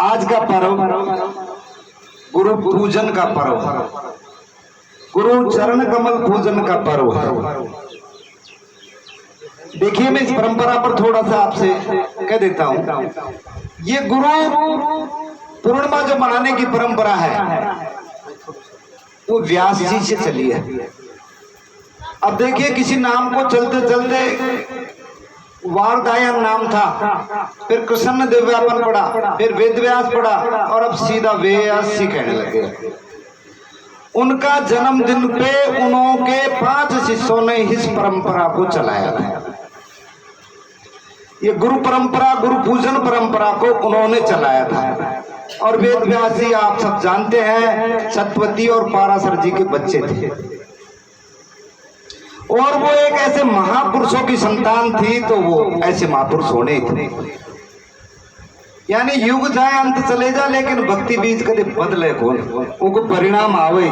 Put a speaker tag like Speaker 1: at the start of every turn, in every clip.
Speaker 1: आज का पर्व गुरु पूजन का पर्व, गुरु चरण कमल पूजन का पर्व है। देखिए मैं इस परंपरा पर थोड़ा सा आपसे कह देता हूं। ये गुरु पूर्णिमा जो मनाने की परंपरा है वो व्यास जी से चली है। अब देखिए किसी नाम को चलते चलते वार्धायन नाम था, फिर कृष्ण देवव्यापन पड़ा, फिर वेदव्यास पड़ा और अब सीधा व्यास जी कहने लगे। उनका जन्मदिन पे उनके 5 शिष्यों ने इस परंपरा को चलाया था। ये गुरु परंपरा, गुरु पूजन परंपरा को उन्होंने चलाया था। और वेदव्यास जी आप सब जानते हैं सतपति और पाराशर जी के बच्चे थे और वो एक ऐसे महापुरुषों की संतान थी, तो वो ऐसे महापुरुष होने थे। यानी युग जाए अंत चले जा लेकिन भक्ति बीज कदे बदले कौन, उनको परिणाम आवे।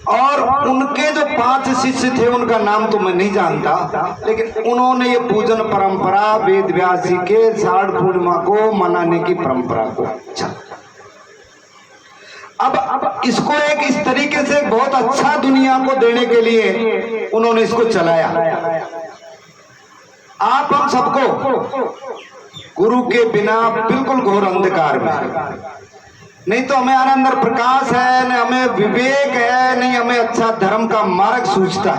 Speaker 1: और उनके जो 5 शिष्य थे उनका नाम तो मैं नहीं जानता, लेकिन उन्होंने ये पूजन परंपरा वेदव्यास जी के साढ़ पूर्णिमा को मनाने की परंपरा को अब इसको एक इस तरीके से बहुत अच्छा दुनिया को देने के लिए उन्होंने इसको चलाया। आप हम सबको गुरु के बिना बिल्कुल घोर अंधकार में, नहीं तो हमारे अंदर प्रकाश है, नहीं हमें विवेक है, नहीं हमें अच्छा धर्म का मार्ग सूझता।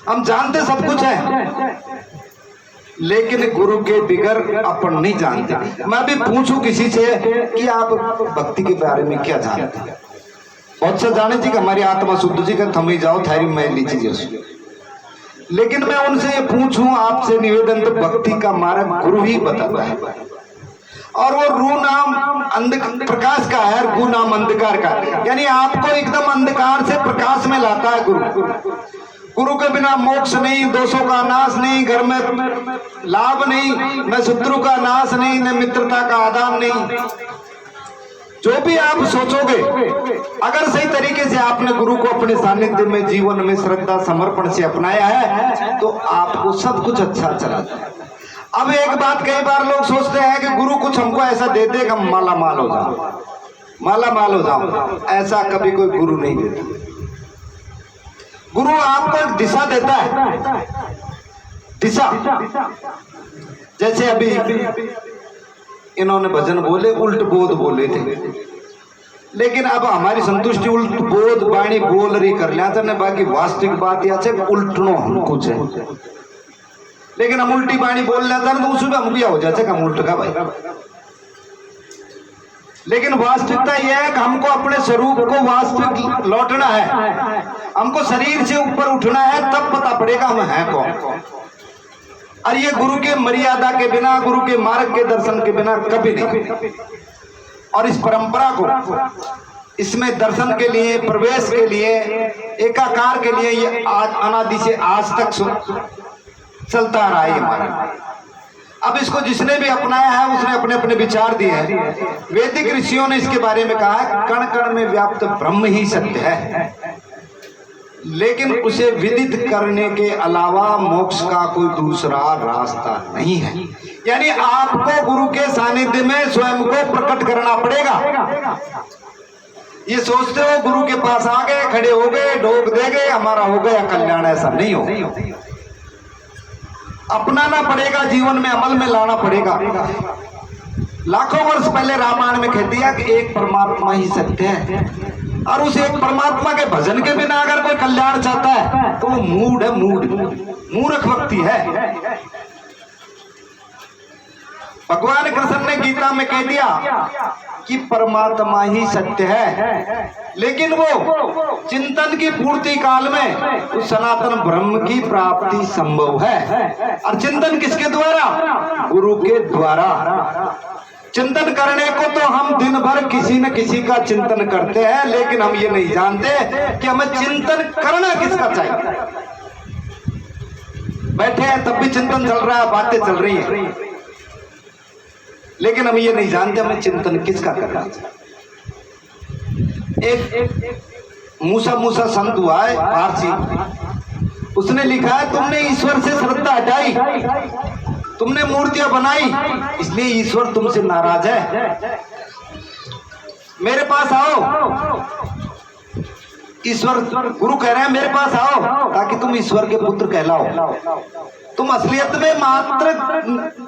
Speaker 1: हम जानते सब कुछ है लेकिन गुरु के बिगर अपन नहीं जानते। मैं भी पूछूं किसी से कि आप भक्ति के बारे में क्या जानते हैं, बहुत सा जाने जी कि हमारी आत्मा शुद्ध जी का थमी जाओ थारी मैली चीजें, लेकिन मैं उनसे ये पूछूं आपसे निवेदन, तो भक्ति का मार्ग गुरु ही बताता है। और वो रू नाम प्रकाश का है, गु नाम अंधकार का, यानी आपको एकदम अंधकार से प्रकाश में लाता है गुरु। गुरु के बिना मोक्ष नहीं, दोषों का नाश नहीं, घर में लाभ नहीं, न शत्रु का नाश नहीं, न मित्रता का आदान नहीं। जो भी आप सोचोगे अगर सही तरीके से आपने गुरु को अपने सानिध्य में जीवन में श्रद्धा समर्पण से अपनाया है तो आपको सब कुछ अच्छा चलाता है। अब एक बात कई बार लोग सोचते हैं कि गुरु कुछ हमको ऐसा दे दे कि हम माला माल हो जाओ, माला माल हो जाओ। ऐसा कभी कोई गुरु नहीं देता। गुरु आपको एक दिशा देता है, दिशा। जैसे अभी इन्होंने भजन बोले, उल्ट बोध बोले थे, लेकिन अब हमारी संतुष्टि उल्ट बोध वाणी बोल रही कर लिया था, बाकी वास्तविक बात यह है उल्टनो हम कुछ है, लेकिन हम उल्टी वाणी बोल लेता तो उसमें हम भी हो जाते हम उल्ट का भाई। लेकिन वास्तविकता यह है कि हमको अपने स्वरूप को वास्तविक लौटना है, हमको शरीर से ऊपर उठना है, तब पता पड़ेगा हम हैं कौन। और ये गुरु के मर्यादा के बिना, गुरु के मार्ग के दर्शन के बिना कभी नहीं। और इस परंपरा को, इसमें दर्शन के लिए, प्रवेश के लिए, एकाकार के लिए ये आज अनादि से आज तक चलता रहा है हमारा। अब इसको जिसने भी अपनाया है उसने अपने अपने विचार दिए हैं। वैदिक ऋषियों ने इसके बारे में कहा है कण कण में व्याप्त ब्रह्म ही सत्य है, लेकिन उसे विदित करने के अलावा मोक्ष का कोई दूसरा रास्ता नहीं है। यानी आपको गुरु के सानिध्य में स्वयं को प्रकट करना पड़ेगा। ये सोचते हो गुरु के पास आ गए, खड़े हो गए, ढोक दे गए, हमारा हो गया कल्याण, ऐसा नहीं हो। अपनाना पड़ेगा, जीवन में अमल में लाना पड़ेगा। लाखों वर्ष पहले रामायण में कह दिया कि एक परमात्मा ही सत्य है, और उस एक परमात्मा के भजन के बिना अगर कोई कल्याण चाहता है तो वो मूढ़ है, मूर्ख व्यक्ति है। भगवान कृष्ण ने गीता में कह दिया कि परमात्मा ही सत्य है, लेकिन वो चिंतन की पूर्ति काल में उस सनातन ब्रह्म की प्राप्ति संभव है। और चिंतन किसके द्वारा? गुरु के द्वारा। चिंतन करने को तो हम दिन भर किसी न किसी का चिंतन करते हैं, लेकिन हम ये नहीं जानते कि हमें चिंतन करना किसका चाहिए। बैठे हैं तब भी चिंतन चल रहा है, बातें चल रही है, लेकिन हम ये नहीं जानते हमें चिंतन किसका करना चाहिए। एक मूसा संत हुआ है पारसी, उसने लिखा है तुमने ईश्वर से श्रद्धा हटाई तुमने मूर्तियां बनाई, इसलिए ईश्वर तुमसे नाराज है। मेरे पास आओ, ईश्वर गुरु कह रहे हैं मेरे पास आओ ताकि तुम ईश्वर के पुत्र कहलाओ। तुम असलियत में मात्र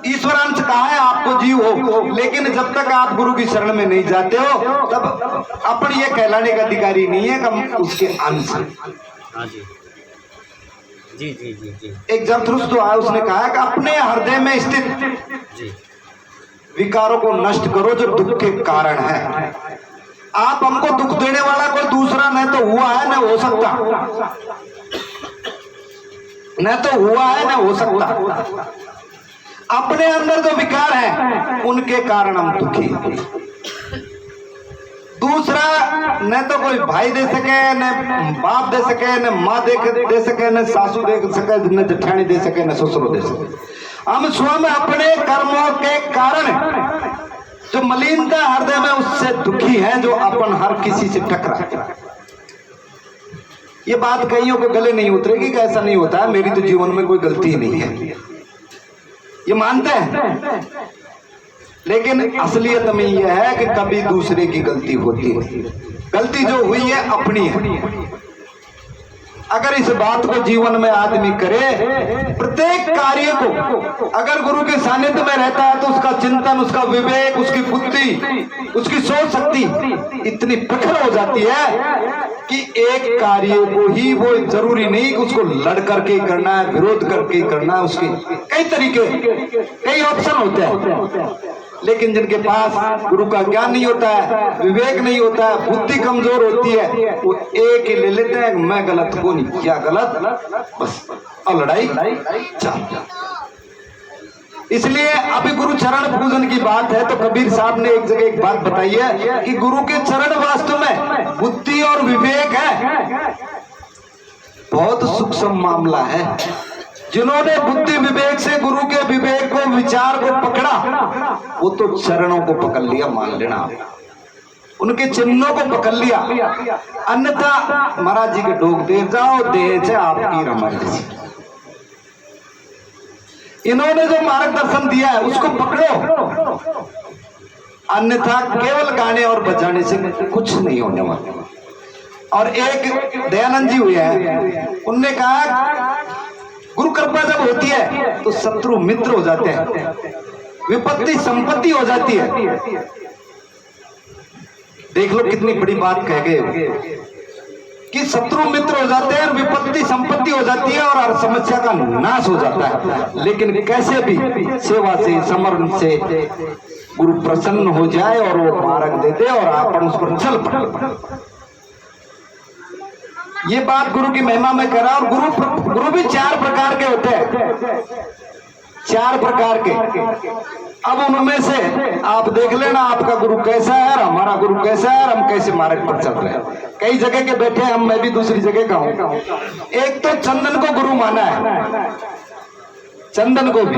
Speaker 1: ईश्वरांश कहा है, आपको जीव हो, लेकिन जब तक आप गुरु की शरण में नहीं जाते हो तब अपन ये कहलाने का अधिकारी नहीं है कि हम उसके अंश हैं।
Speaker 2: जी जी जी जी।
Speaker 1: एक जरथुस्त्र आया, उसने कहा कि अपने हृदय में स्थित विकारों को नष्ट करो जो दुख के कारण है। आप हमको दुख देने वाला कोई दूसरा न तो हुआ है न हो सकता, न तो हुआ है न हो सकता। अपने अंदर जो विकार है उनके कारण हम दुखी। दूसरा न तो कोई भाई दे सके, न बाप दे सके, न माँ दे सके, न सासू दे सके, न जेठानी दे सके, न ससुर दे सके। हम स्वयं अपने कर्मों के कारण जो मलिनता हृदय में उससे दुखी है, जो अपन हर किसी से टकरा। ये बात कईयों के गले नहीं उतरेगी कि ऐसा नहीं होता है, मेरी तो जीवन में कोई गलती नहीं है, ये मानते हैं। लेकिन असलियत में यह है कि कभी दूसरे की गलती होती है, गलती जो हुई है अपनी है। अगर इस बात को जीवन में आदमी करे, प्रत्येक कार्य को अगर गुरु के सानिध्य में रहता है तो उसका चिंतन, उसका विवेक, उसकी बुद्धि, उसकी सोच शक्ति इतनी प्रखर हो जाती है कि एक कार्य को ही वो जरूरी नहीं कि उसको लड़ करके करना है, विरोध करके करना है। उसके कई तरीके, कई ऑप्शन होते हैं, लेकिन जिनके पास गुरु का ज्ञान नहीं होता है, विवेक नहीं होता है, बुद्धि कमजोर होती है, वो एक ही ले लेते हैं, मैं गलत को नहीं किया, गलत बस, और लड़ाई चल। इसलिए अभी गुरु चरण पूजन की बात है तो कबीर साहब ने एक जगह एक बात बताई है कि गुरु के चरण वास्तव में बुद्धि और विवेक है, बहुत सूक्ष्म मामला है। जिन्होंने बुद्धि विवेक से गुरु के विवेक को, विचार को पकड़ा, वो तो चरणों को पकड़ लिया, मान लेना, उनके चिन्हों को पकड़ लिया। अन्यथा महाराज जी के डोग दे जाओ, देह से आपकी रमन। इन्होंने जो मार्गदर्शन दिया है उसको पकड़ो, अन्यथा केवल गाने और बजाने से कुछ नहीं होने वाला। और एक दयानंद जी हुए हैं, उनने कहा गुरु कृपा जब होती है तो शत्रु मित्र हो जाते हैं, विपत्ति संपत्ति हो जाती है। देख लो कितनी बड़ी बात कह गए कि शत्रु मित्र हो जाते हैं, विपत्ति संपत्ति हो जाती है और हर समस्या का नाश हो जाता है। लेकिन कैसे भी सेवा से, समर्पण से गुरु प्रसन्न हो जाए और वो मार्ग दे दे और आप उस पर चल पड़े। ये बात गुरु की महिमा में करा। और गुरु भी 4 प्रकार के होते हैं, 4 प्रकार के। अब उनमें से आप देख लेना आपका गुरु कैसा है और हमारा गुरु कैसा है और हम कैसे मार्ग पर चल रहे हैं। कई जगह के बैठे हम, मैं भी दूसरी जगह का हूं। एक तो चंदन को गुरु माना है, चंदन को भी,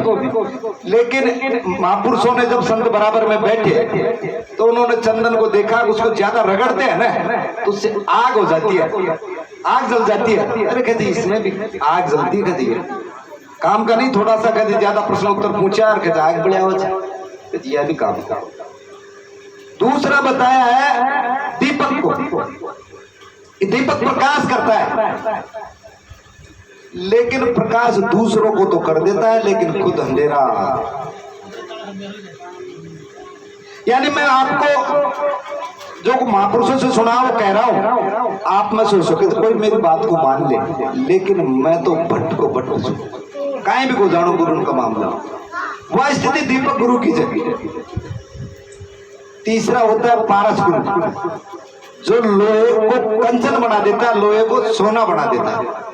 Speaker 1: लेकिन महापुरुषों ने जब संत बराबर में बैठे तो उन्होंने चंदन को देखा, उसको ज्यादा रगड़ते हैं ना तो उससे आग हो जाती है, आग जल जाती है। अरे कहती इसमें भी आग जलती, कहती है काम का नहीं, थोड़ा सा कहती ज्यादा प्रश्न उत्तर पूछा और कहते आग बढ़िया हो जाए, कहती यह भी काम का। दूसरा बताया है दीपक को, दीपक प्रकाश करता है, लेकिन प्रकाश दूसरों को तो कर देता है लेकिन खुद अंधेरा। यानी मैं आपको जो महापुरुषों से सुना वो कह रहा हूं, आप में सोच सके तो कोई मेरी बात को मान ले, लेकिन मैं तो भट्ट को भट्ट कहीं भी को जानो गुरु का मामला। वह स्थिति दीपक गुरु की जगह। तीसरा होता है पारस गुरु, जो लोहे को कंचन बना देता है, लोहे को सोना बना देता है।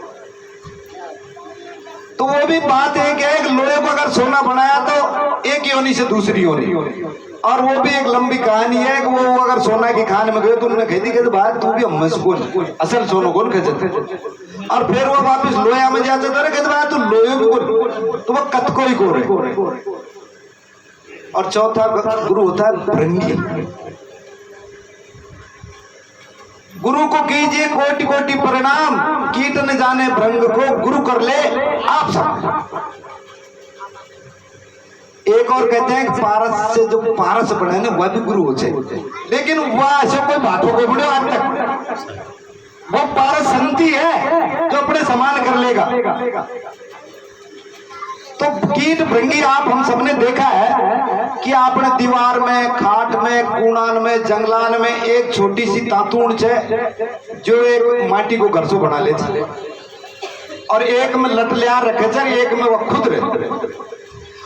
Speaker 1: तो वो भी बात एक है कि लोहे को अगर सोना बनाया तो एक योनि से दूसरी योनि, और वो भी एक लंबी कहानी है कि वो अगर सोना की खान में गए तो उन्होंने खेती कहते भाई तू भी हम कौन असल सोनो कौन कहते, और फिर वो वापिस लोया में जाते थे कहते भाई तू लोहे को तो वो कत को ही को रहे। और चौथा गुरु होता है भृंगी। गुरु को कीजिए कोटि कोटि प्रणाम, कीट न जाने भृंग को गुरु कर ले आप सब। एक और कहते हैं कि पारस से जो पारस बने ना वह भी गुरु हो जाए, लेकिन वह ऐसे कोई बातों को बड़े आज तक वो पारस संति है जो अपने समान कर लेगा। तो कीट भृंगी आप हम सबने देखा है कि आपने दीवार में, खाट में, कूणान में, जंगलान में एक छोटी सी तातूण है जो एक माटी को घर से बना ले, और एक में लट लिया रखे थे, एक में वो खुद रहते।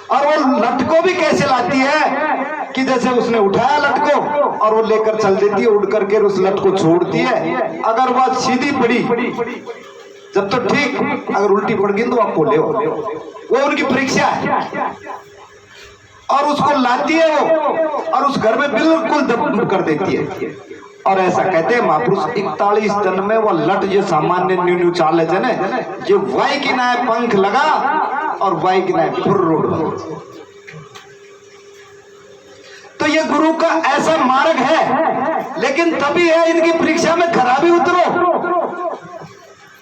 Speaker 1: और वो लट को भी कैसे लाती है कि जैसे उसने उठाया लट को और वो लेकर चल देती है, उड़ करके उस लट को छोड़ती है। अगर वह सीधी पड़ी जब तो ठीक, अगर उल्टी पड़ गई तो आप बोले वो उनकी परीक्षा है, और उसको लाती है वो और उस घर में बिल्कुल दब कर देती है। और ऐसा कहते हैं महापुरुष 41 दिन में वो लट जो सामान्य न्यू चाले थे ना, जो वाई की नाय पंख लगा और वाई की नाय फुर्र। तो ये गुरु का ऐसा मार्ग है, लेकिन तभी है इनकी परीक्षा में खराबी उतरो।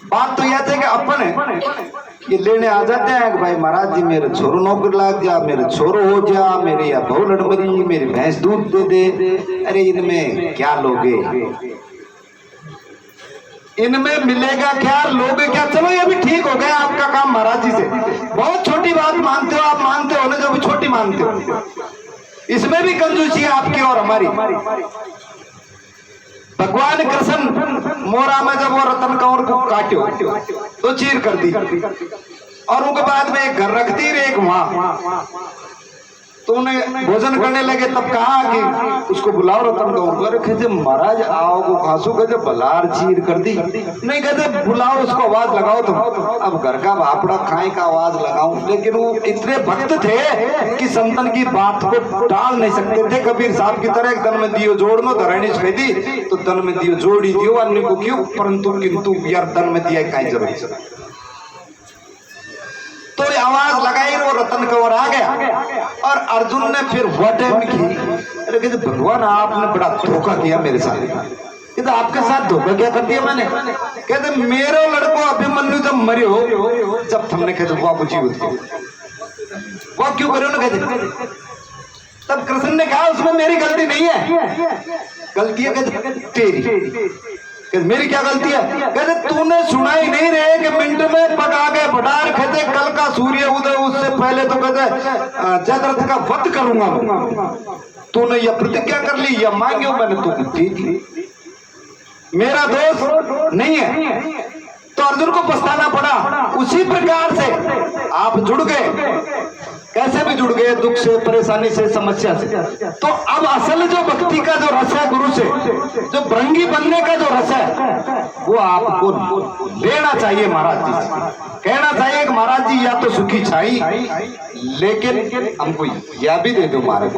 Speaker 1: बात तो यह थे कि अपन ये लेने आ जाते हैं कि भाई महाराज जी मेरे छोरो नौकरी लाग जा, मेरे छोरो हो जा, मेरे या बहु लड़ मरी, मेरी भैंस दूध दे दे। अरे इनमें क्या लोगे, इनमें मिलेगा क्या, लोगे क्या? चलो ये भी ठीक हो गया आपका काम महाराज जी से, बहुत छोटी बात मानते हो आप, मानते हो ना जो भी छोटी मानते हो, इसमें भी कंजूसी है आपकी और हमारी। भगवान कृष्ण मोरा में जब वो रतन कंवर को काट्यो तो चीर कर दी, और उनके बाद में एक घर रख दी एक वहां, तो उन्हें भोजन करने लगे। तब कहा कि उसको बुलाओ रतन कंवर को। अरे कहते महाराज आओ को खासू, कहते बलार चीर कर दी। नहीं कहते बुलाओ उसको, आवाज लगाओ तुम। अब घर का भापड़ा खाए का आवाज लगाऊं, लेकिन वो इतने भक्त थे कि संतन की बात को टाल नहीं सकते थे। कबीर साहब की तरह एक दन में दियो जोड़ लो, धरणी कह दी तो दन में दियो जोड़ ही दियो, अन्य को क्यों, परंतु किंतु यार दन में दिया कहीं जरूरत। तो आवाज लगाई, वो रतन कंवर आ गया, और अर्जुन ने फिर वटे में की। अरे कहते भगवान आपने बड़ा धोखा किया मेरे साथ। कहते आपके साथ धोखा क्या कर दिया मैंने? कहते मेरे लड़को अभिमन्यु जब मरियो, जब तुमने कहते वो बुझी हुई वो क्यों करो ना, कहते तब कृष्ण ने कहा उसमें मेरी गलती नहीं है, गलती है कहते तेरी। मेरी क्या गलती है? कहते तूने सुना ही नहीं रहे कि मिनट में पग आ गए भटार, कहते कल का सूर्य उदय उससे पहले तो कहते जयद्रथ का वध करूंगा। तूने यह प्रतिज्ञा कर ली, यह मांगे, मैंने तुमको दी थी, मेरा दोष नहीं है। तो अर्जुन को पछताना पड़ा। उसी प्रकार से आप जुड़ गए, कैसे भी जुड़ गए, दुख से, परेशानी से, समस्या से। तो अब असल जो भक्ति का जो रस है गुरु से, जो भृंगी बनने का जो रस है, वो आपको लेना चाहिए महाराज जी से। कहना चाहिए कि महाराज जी या तो सुखी छाई, लेकिन हमको यह भी दे दो महाराज,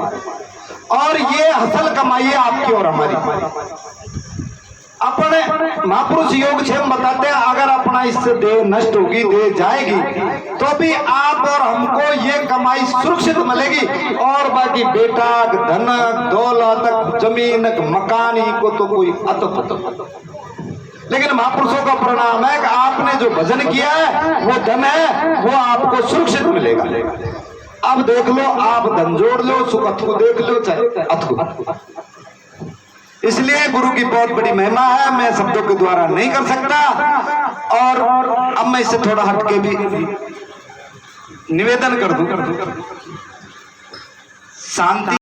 Speaker 1: और ये असल कमाई है आपकी और हमारी। अपने महापुरुष योग क्षेम बताते हैं, अगर अपना इससे देह नष्ट होगी, देह जाएगी, तो भी आप और हमको ये कमाई सुरक्षित मिलेगी, और बाकी बेटा, धन, दौलत, जमीन, मकान को तो कोई अत। लेकिन महापुरुषों का प्रणाम है कि आपने जो भजन किया है वो धन है, वो आपको सुरक्षित मिलेगा। अब देख लो, आप धन जोड़ लो, सुख अथ को देख लो, चाहे अथ को। इसलिए गुरु की बहुत बड़ी महिमा है, मैं शब्दों के द्वारा नहीं कर सकता। और अब मैं इससे थोड़ा हटके भी निवेदन कर दूं, शांति